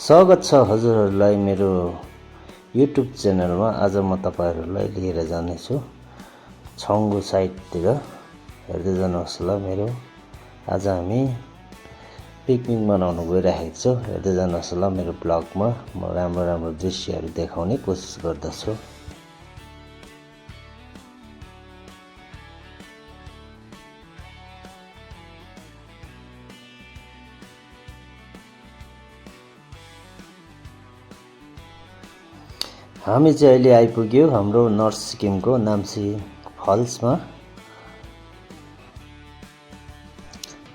स्वागत छ हजुरहरूलाई मेरो युट्युब च्यानलमा। आज म तपाईहरुलाई लिएर जानेछु छङ्गु साइडतिर। हेर्दै जानुहोस् ल मेरो। आज हामी पिकनिक मनाउन गइरहेको छौं। हेर्दै जानुहोस् ल मेरो ब्लगमा। म राम्रो दृश्यहरू देखाउने कोसिस गर्दछु। हामी चाहिँ अहिले आइपुग्यौं हाम्रो नर्थ सिक्किमको नाम्ची फल्समा।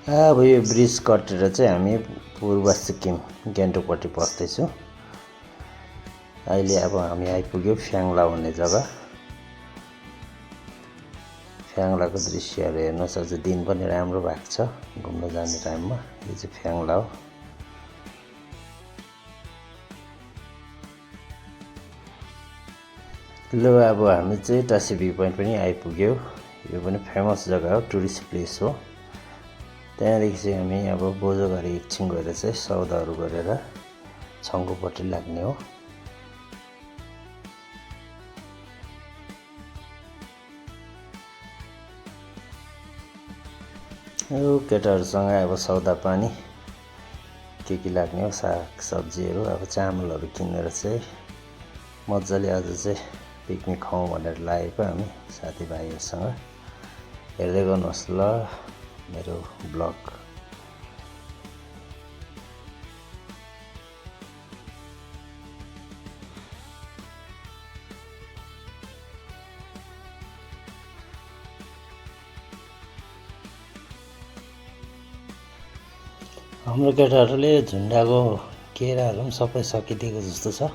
अब यो ब्रिज कटेर चाहिँ हामी पूर्व सिक्किम गान्तोकपट्टि पस्दैछौं। अहिले अब हामी आइपुग्यौं फ्याङ्ला भन्ने जग्गा। फ्याङ्लाको दृश्यहरू हेर्नुहोस्। आज दिन पनि राम्रो भएको छ घुम्न जाने टाइममा। यो चाहिँ फ्याङ्ला हो। ल अब हामी चाहिँ टासी भ्यू पोइन्ट पनि आइपुग्यौं। यो पनि फेमस जग्गा हो, टुरिस्ट प्लेस हो। त्यहाँदेखि चाहिँ हामी अब बोझोघरी एकछिन गएर चाहिँ सौदाहरू गरेर छङ्गुपट्टि लाग्ने हो। यो केटाहरूसँग अब सौदा पानी के लाग्ने हो, साग सब्जीहरू। अब चामलहरू किनेर चाहिँ मजाले आज चाहिँ पिकनिक खाउँ भनेर लागेको हामी साथीभाइहरूसँग। हेर्दै गर्नुहोस् ल मेरो ब्लग। हाम्रो केटाहरूले झुन्डाको केराहरू पनि सबै सकिदिएको जस्तो छ।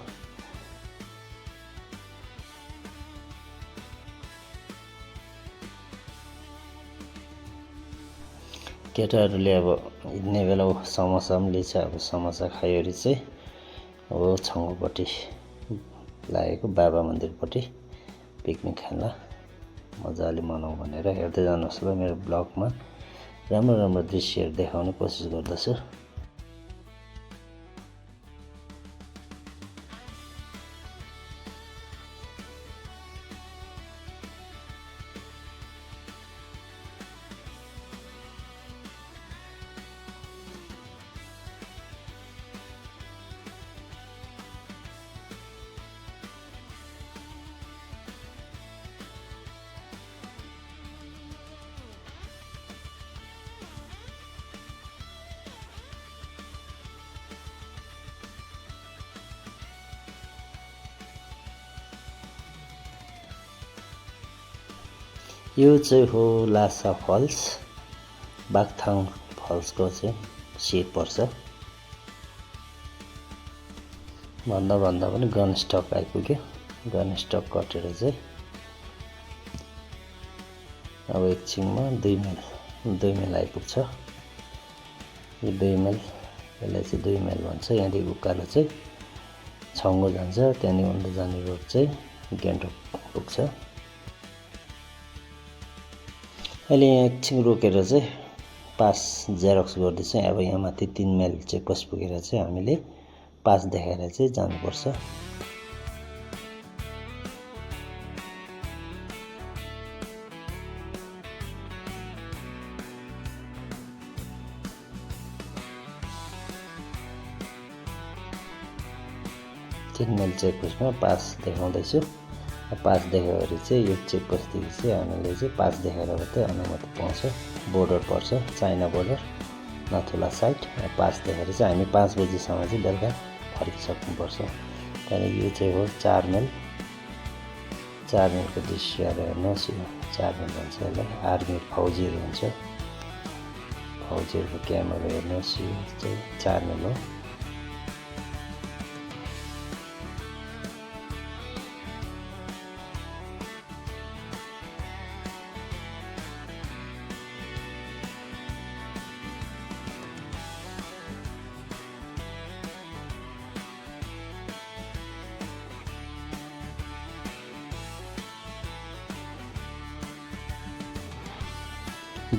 केटाहरूले अब हिँड्ने बेला समोसा पनि लिएछ। अब समोसा खायोरी चाहिँ अब छङ्गुपट्टि लागेको बाबा मन्दिरपट्टि पिकनिक खान मजाले मनाउँ भनेर। हेर्दै जानुहोस् ल मेरो ब्लगमा। राम्रो दृश्यहरू देखाउने कोसिस गर्दछु। यो चाहिँ हो लासा फल्स। बागथाङ फल्सको चाहिँ सिट पर्छ। भन्दा पनि गणेशटक आइपुग्यो। गणेशटक कटेर चाहिँ अब एकछिनमा 2 माइल आइपुग्छ। यो 2 माइल, यसलाई चाहिँ 2 माइल भन्छ। यहाँदेखि उकालो चाहिँ छङ्गु जान्छ। त्यहाँदेखि उल्टा जाने रोड चाहिँ गान्तोक पुग्छ। अहिले यहाँ एकछिन रोकेर चाहिँ पास जेरक्स गर्दैछ। अब यहाँ माथि 3 माइल चेकपोस्ट पुगेर चाहिँ हामीले पास देखाएर चाहिँ जानुपर्छ। तीन माइल चेकपोस्टमा पास देखाउँदैछु। पास देखाएपछि चाहिँ यो चेकपोस्टदेखि चाहिँ हामीले चाहिँ पास देखाएर मात्रै अनुमति पाउँछ। बोर्डर पर्छ, चाइना बोर्डर नथुला साइड। पास देखाएर चाहिँ हामी 5 बजीसम्म चाहिँ बेलुका फर्किसक्नुपर्छ। त्यहाँदेखि यो चाहिँ हो 4 माइल। 4 माइलको दृश्यहरू हेर्नुहोस्। यो 4 माइल भन्छ यसलाई। आर्मी फौजीहरू हुन्छ, फौजीहरूको क्याम्पहरू हेर्नुहोस्। यो चाहिँ 4 माइल हो।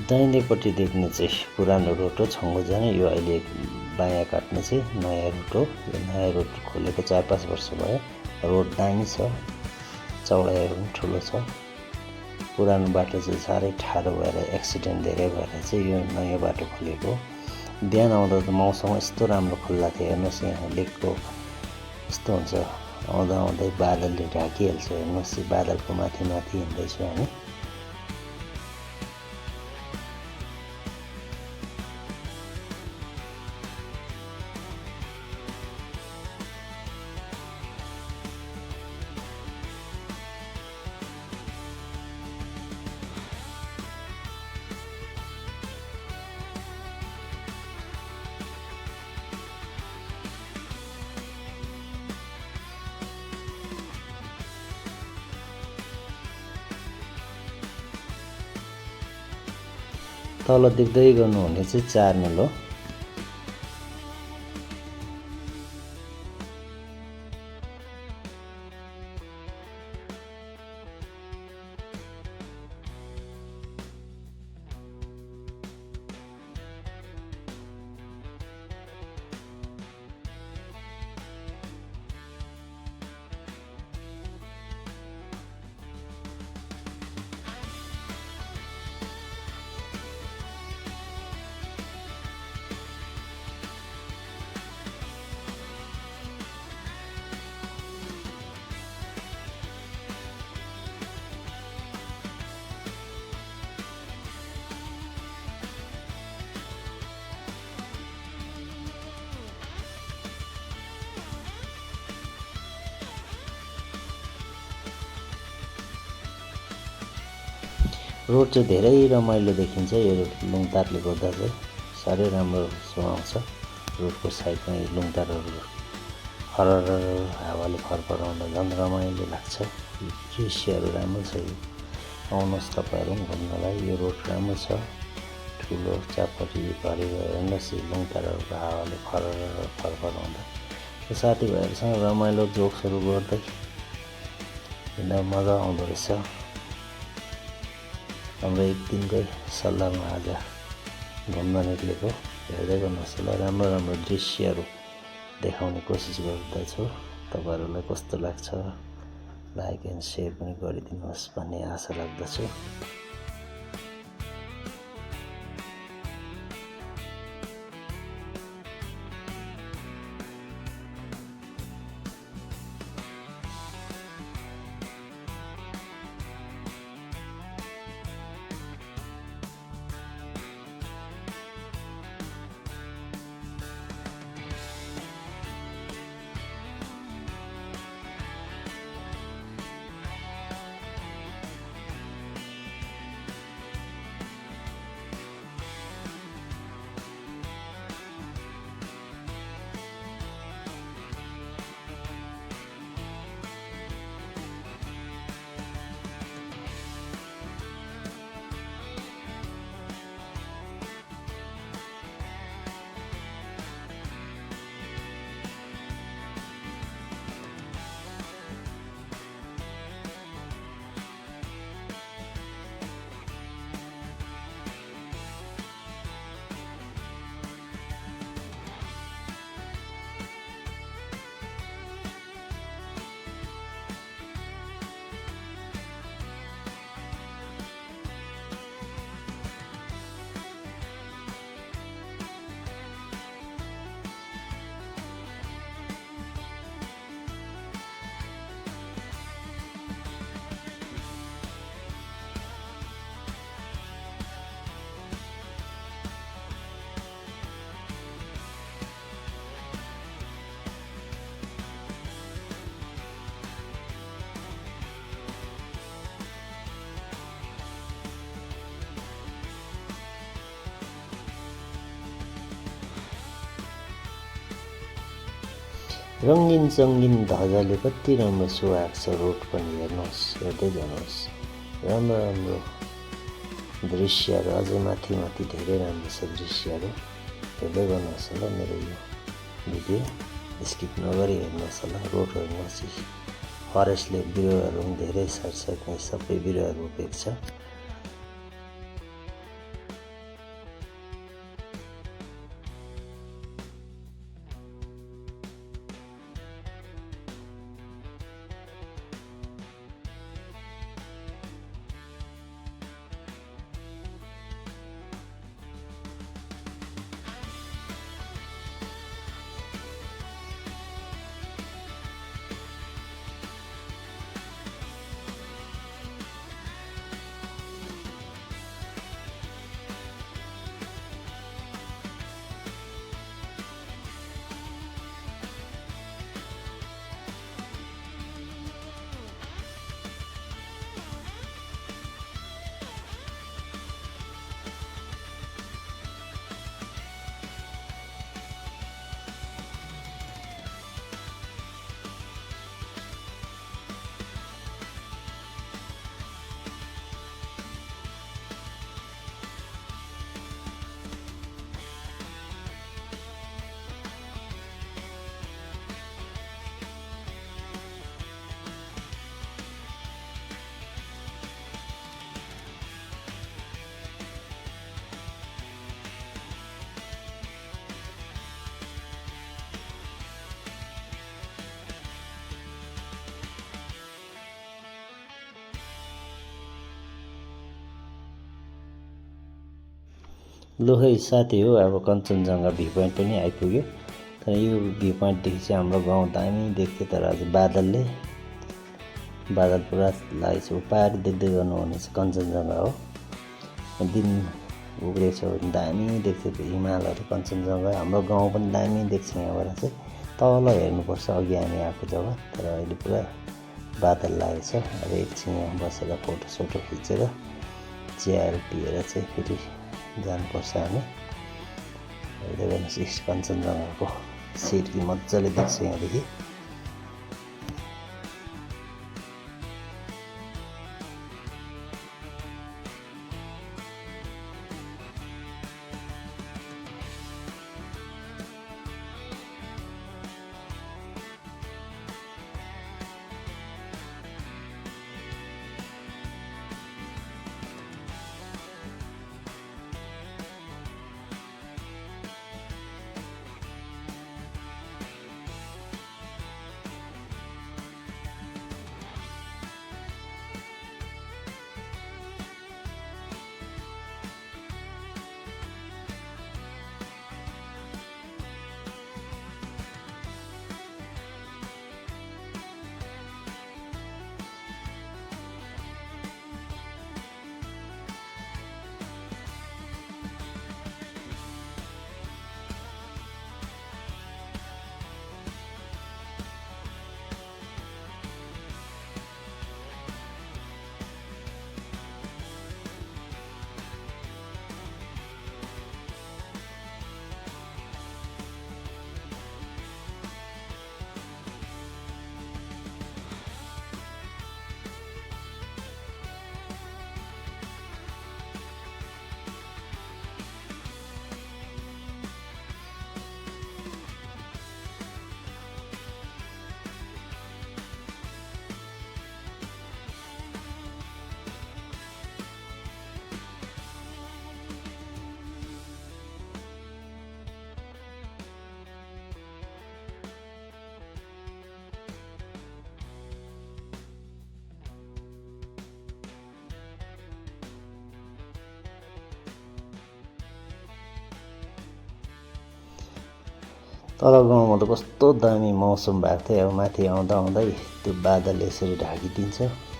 दाहिनेपट्टि देख्ने चाहिँ पुरानो रोड हो छङ्गु जाने। यो अहिले बायाँ काट्ने चाहिँ नयाँ रोड हो। यो नयाँ रोड खोलेको 4-5 वर्ष भयो। रोड दामी छ, चौडाइहरू पनि ठुलो छ। पुरानो बाटो चाहिँ साह्रै ठाडो भएर एक्सिडेन्ट धेरै भएर चाहिँ यो नयाँ बाटो खोलेको। बिहान आउँदा त मौसम यस्तो राम्रो खुल्ला थियो, हेर्नुहोस् यहाँ लेकको यस्तो हुन्छ, आउँदा आउँदै बादलले ढाकिहाल्छ। हेर्नुहोस् बादलको माथि माथि हिँड्दैछु हामी। तल देख्दै गर्नुहुने चाहिँ 4 माइल हो। रोड चाहिँ धेरै रमाइलो देखिन्छ। यो लुङतारले गर्दा चाहिँ साह्रै राम्रो सुहाउँछ। रोडको साइडमा लुङतारहरू हरर हावाले फरफराउँदा झन् रमाइलो लाग्छ। दृश्यहरू राम्रो छ। यो आउनुहोस् तपाईँहरू पनि घुम्नलाई। यो रोड राम्रो छ, ठुलो चापटी भरि हेर्नुहोस् लुङतारहरूको हावाले फरफराउँदा। साथीभाइहरूसँग रमाइलो जोक्सहरू गर्दै हिँड्दा मजा आउँदो रहेछ। हाम्रो एक दिनकै सल्लाहमा आज घुम्न निक्लेको। हेर्दै गर्नुहोस् ल, राम्रो राम्रो दृश्यहरू देखाउने कोसिस गर्दछु। तपाईँहरूलाई कस्तो लाग्छ लाइक एन्ड सेयर पनि गरिदिनुहोस् भन्ने आशा राख्दछु। रङ्गिन चङ्गिन ध्वजाले कति राम्रो सुहाएको छ। रोड पनि हेर्नुहोस्, हेर्दै जानुहोस्। राम्रो राम्रो दृश्यहरू अझै माथि माथि धेरै राम्रो छ दृश्यहरू। हेर्दै गर्नुहोस् ल मेरो यो भिडियो, स्किप नगरी हेर्नुहोस् ल। रोड हेर्नुहोस्, फरेस्टले बिरुवाहरू पनि धेरै साइड साइडमा सबै बिरुवाहरू रोपेको छ। लो है साथी हो, अब कञ्चनजङ्घा भ्यू पोइन्ट पनि आइपुग्यो। तर यो भ्यू पोइन्टदेखि चाहिँ हाम्रो गाउँ दामी देख्थ्यो, तर आज बादल पुरा लागेको छ। पाहाड देख्दै गर्नु भने चाहिँ कञ्चनजङ्घा हो। दिन उग्रेछ भने दामी देख्थ्यो हिमालहरू, कञ्चनजङ्घा। हाम्रो गाउँ पनि दामी देख्छ यहाँबाट चाहिँ। तल हेर्नुपर्छ अघि हामी आएको जग्गा, तर अहिले पुरा बादल लागेको छ। अब एकछिन यहाँ बसेर फोटोसोटो खिचेर चियाहरू पिएर चाहिँ फेरि जानुपर्छ हामी। हेर्दै गर्नुहोस् कञ्चनजङ्घाको सिटी मजाले देख्छ यहाँदेखि। तल गाउँमा त कस्तो दामी मौसम भएको थियो। अब माथि आउँदा आउँदै त्यो बादलले यसरी ढाकिदिन्छ,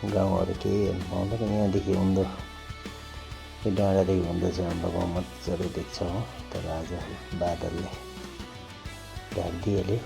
गाउँहरू केही हेर्नु पाउँदैन। यहाँदेखि उँधो यो डाँडादेखि उँधो चाहिँ हाम्रो गाउँ मजाले देख्छ हो, तर आज बादलले ढाकिदिइहाल्यो।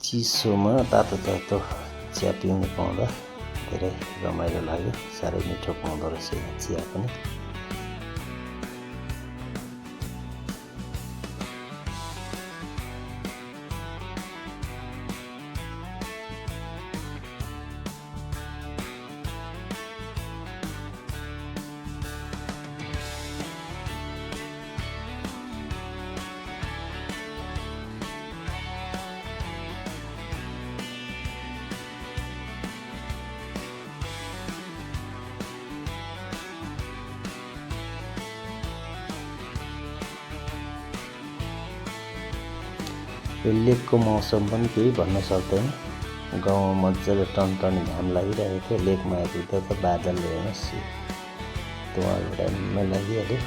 चिसोमा तातो तातो चिया पिउनु पाउँदा धेरै रमाइलो लाग्यो। साह्रै मिठो पाउँदो रहेछ चिया पनि। यो लेकको मौसम पनि केही भन्न सक्दैन। गाउँमा मजाले टनटनी घाम लागिरहेको थियो, लेकमा आइपुग्दा त बादलले हेर्नुहोस् धुवाँ लागिहाल्यो।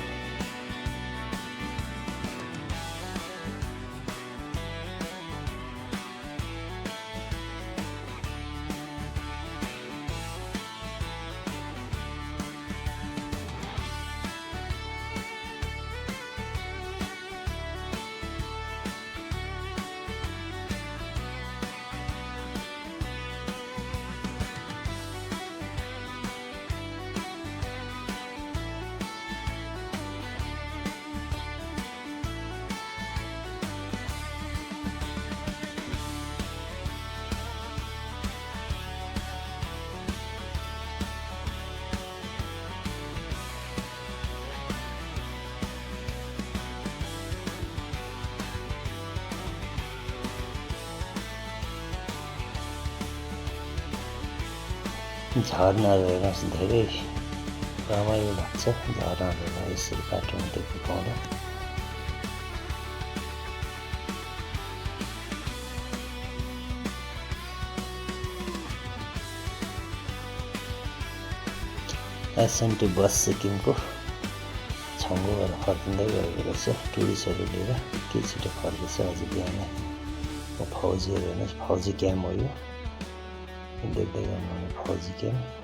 झरनाहरू हेर्नुहोस् धेरै रमाइलो लाग्छ झरनाहरू यसरी बाटोमा देख्नु पाउँदा। एसएनटी बस सिक्किमको छङ्गुबाट फर्किँदै गएको रहेछ टुरिस्टहरू लिएर। के छिटो फर्केछ अझ बिहानै। फौजीहरू हेर्नुहोस् फौजी क्याम्प हो यो देख्दै गर्नु फौजी क्याम्प।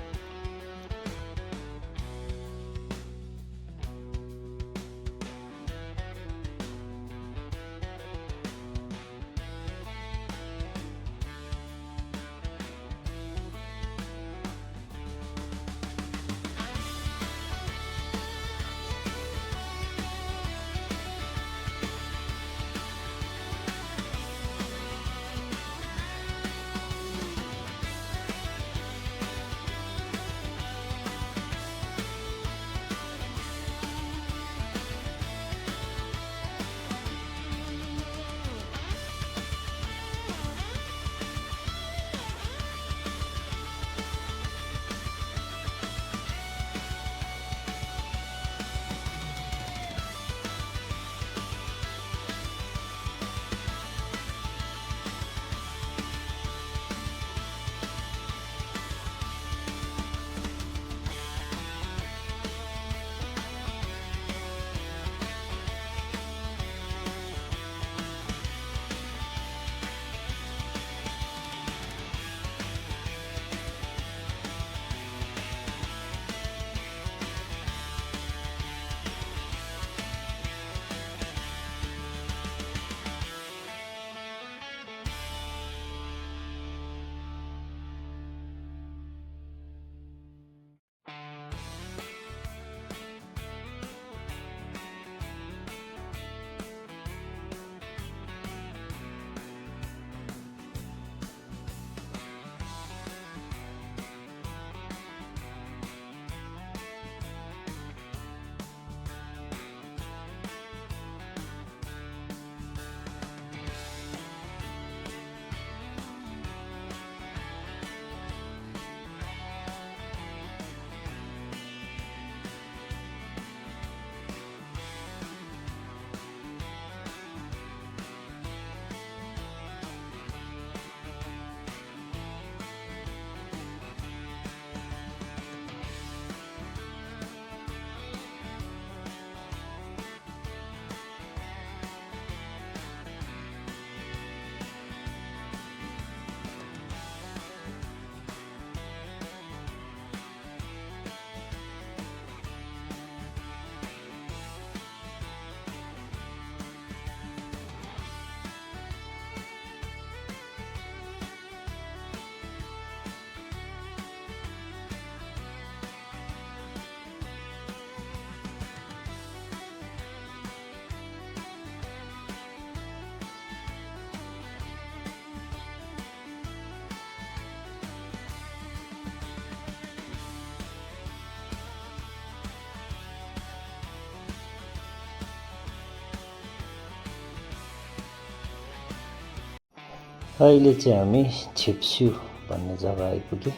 अहिले चाहिँ हामी छिप्स्यु भन्ने जग्गा आइपुग्यौँ।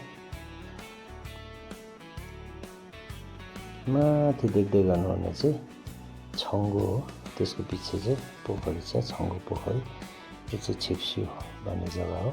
माथि देख्दै गर्नुहुने चाहिँ छङ्गु हो, त्यसको पछि चाहिँ पोखरी छ छङ्गु पोखरी। यो चाहिँ छिप्स्यु भन्ने जग्गा हो।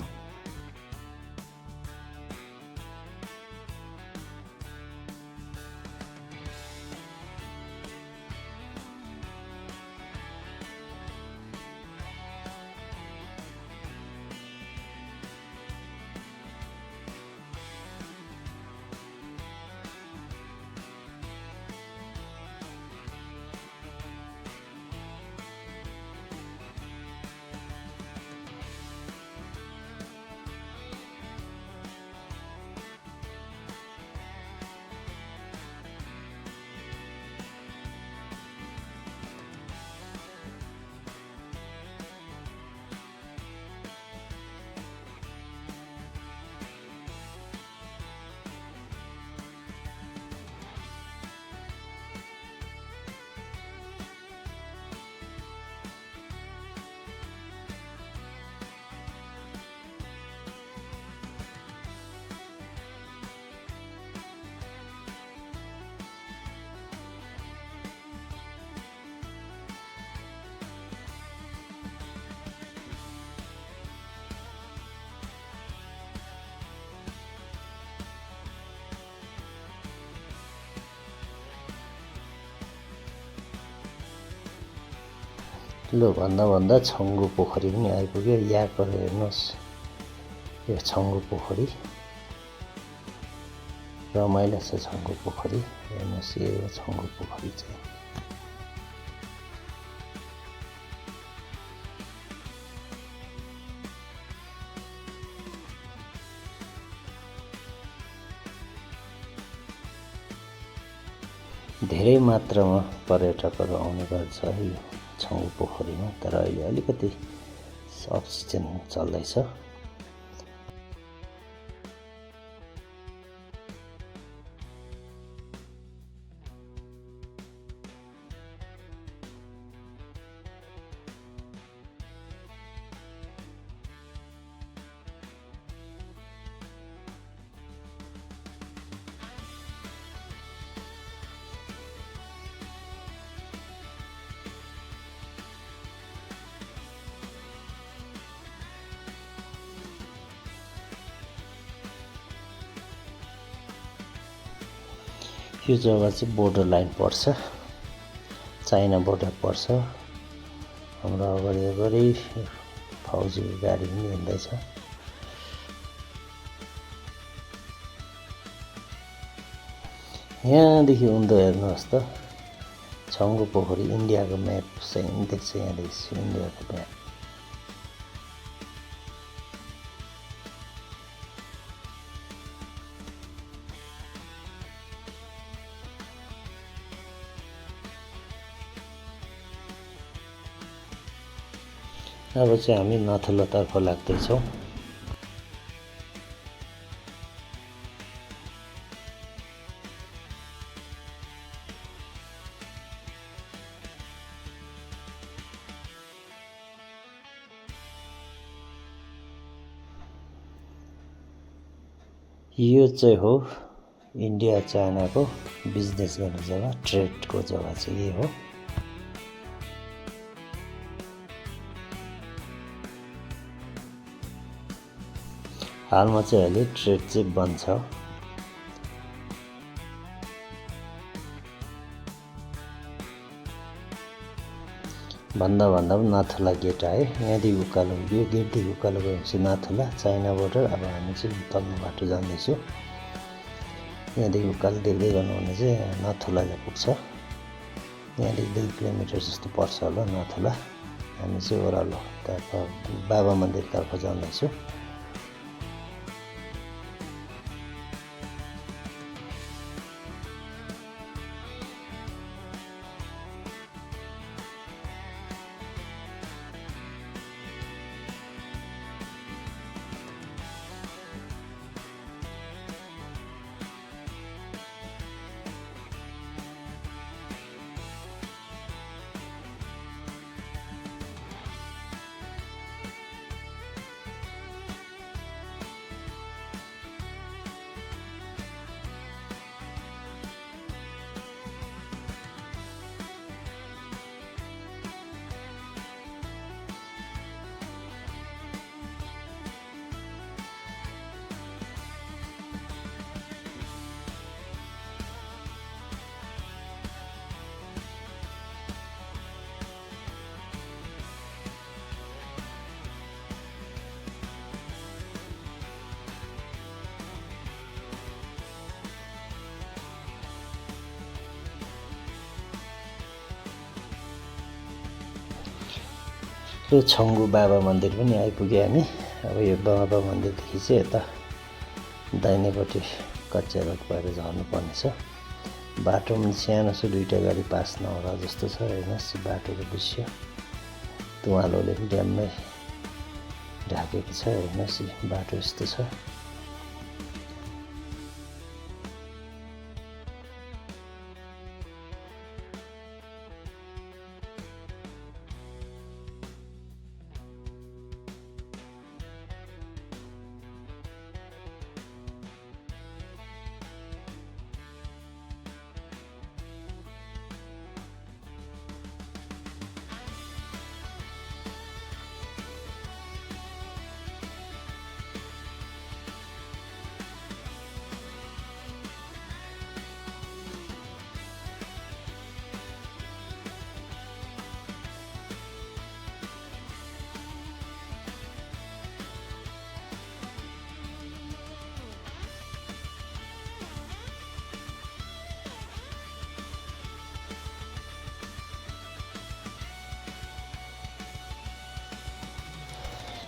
लो भन्दा छङ्गु पोखरी पनि आइपुग्यो। यहाँको हेर्नुहोस्, यो छङ्गु पोखरी रमाइलो छ। छङ्गु पोखरी हेर्नुहोस्, यो छङ्गु पोखरी चाहिँ धेरै मात्रामा पर्यटकहरू आउने गर्छ यो छङ्गु पोखरीमा। तर अहिले अलिकति अफ सिजन चल्दैछ। यो जग्गा चाहिँ बोर्डर लाइन पर्छ, चाइना बोर्डर पर्छ। हाम्रो अगाडि फौजीको गाडी पनि हिँड्दैछ। यहाँदेखि उँधो हेर्नुहोस् त, छङ्गु पोखरी इन्डियाको म्याप सेम देख्छ। यहाँदेखि इन्डियाको म्याप। अब चाहिँ हामी नथुलातर्फ लाग्दैछौँ। यो चाहिँ हो इन्डिया चाइनाको बिजनेस गर्ने जग्गा, ट्रेडको जग्गा चाहिँ यही हो। हालमा चाहिँ अहिले ट्रेड चाहिँ बन्द छ। भन्दा पनि नाथुला गेट आयो। यहाँदेखि उकालो, यो गेटदेखि उकालो गएपछि नाथुला चाइना बोर्डर। अब हामी चाहिँ तल्लो बाटो जाँदैछौँ। यहाँदेखि उकालो देख्दै गर्नु भने चाहिँ नाथुला पुग्छ। यहाँदेखि 2 किलोमिटर जस्तो पर्छ होला नाथुला। हामी चाहिँ ओह्रालो तर्फ बाबा मन्दिरतर्फ जाँदैछौँ। यो छङ्गु बाबा मन्दिर पनि आइपुग्यो हामी। अब यो बाबा मन्दिरदेखि चाहिँ यता दाहिनेपट्टि कच्चा रोड भएर झर्नुपर्ने छ। बाटो पनि सानो छ, 2टा गाडी पास नहोला जस्तो छ। हेर्नुहोस् बाटोको दृश्य, तुवालोले ड्याम्मै ढाकेको छ। हेर्नुहोस् बाटो यस्तो छ।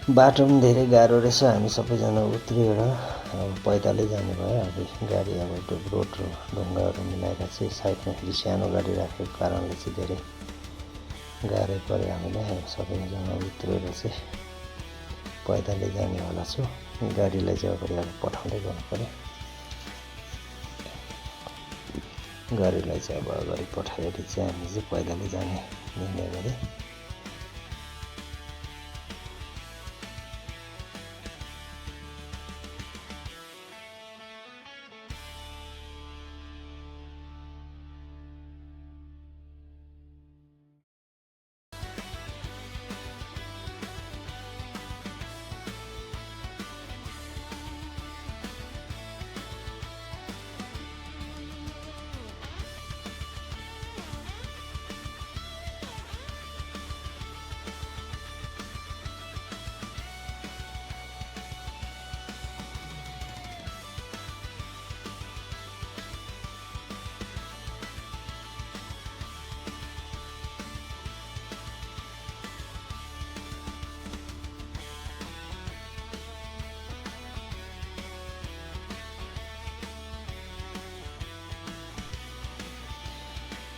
बाटो पनि धेरै गाह्रो रहेछ। हामी सबैजना उत्रिएर अब पैदलै जाने भयो। अब गाडी अब रोड र ढुङ्गाहरू मिलाएर चाहिँ साइडमा फेरि सानो गाडी राखेको कारणले चाहिँ धेरै गाह्रै पऱ्यो हामीलाई। अब सबैजना उत्रिएर चाहिँ पैदलै जाने होला छु। गाडीलाई चाहिँ अब पठाउँदै गर्नु पऱ्यो। गाडीलाई चाहिँ अब अगाडि पठाएर चाहिँ हामी चाहिँ पैदलै जाने निर्णय गरेँ।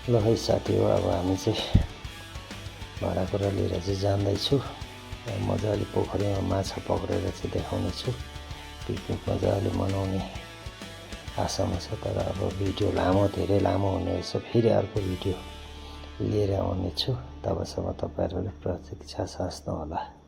ल है साथी हो, अब हामी चाहिँ भाँडाकुँडा लिएर चाहिँ जाँदैछु। मजाले पोखरीमा माछा पक्रेर चाहिँ देखाउनेछु। पिकनिक मजाले मनाउने आशामा छ। तर अब भिडियो धेरै लामो हुने रहेछ। फेरि अर्को भिडियो लिएर आउनेछु। तबसम्म तपाईँहरूले प्रतीक्षा साच्नुहोला।